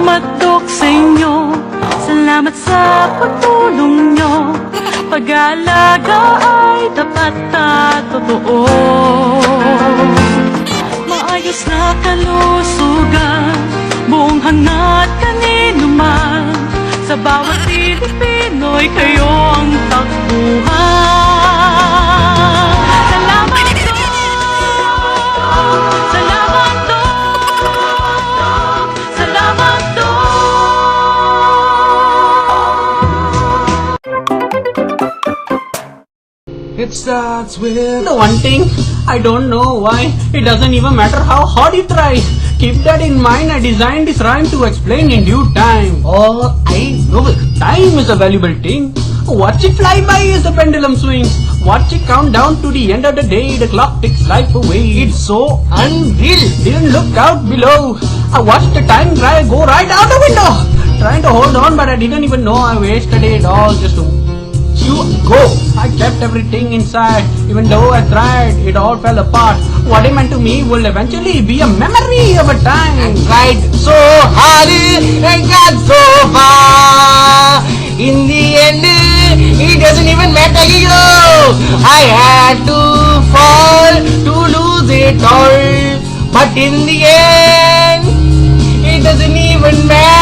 Salamat Dok sa inyo, salamat sa pagtulong nyo. Pag-aalaga ay tapat at totoo. Maayos na kalusugan, buong hangat kanino man. Sa bawat Pilipino'y kayo ang takbuhan. Salamat Dok! Salamat Dok! Salamat Dok! It starts with the one thing. I don't know why. It doesn't even matter how hard you try. Keep that in mind. I designed this rhyme to explain in due time. Oh, I know it. Time is a valuable thing. Watch it fly by as the pendulum swings. Watch it count down to the end of the day. The clock ticks life away. It's so unreal. Didn't look out below. I watched the time go right out the window. Trying to hold on, but I didn't even know I wasted it all just to go. I kept everything inside. Even though I tried, it all fell apart. What it meant to me will eventually be a memory of a time. I tried so hard and got so far. In the end, it doesn't even matter, yo. I had to fall to lose it all. But in the end, it doesn't even matter.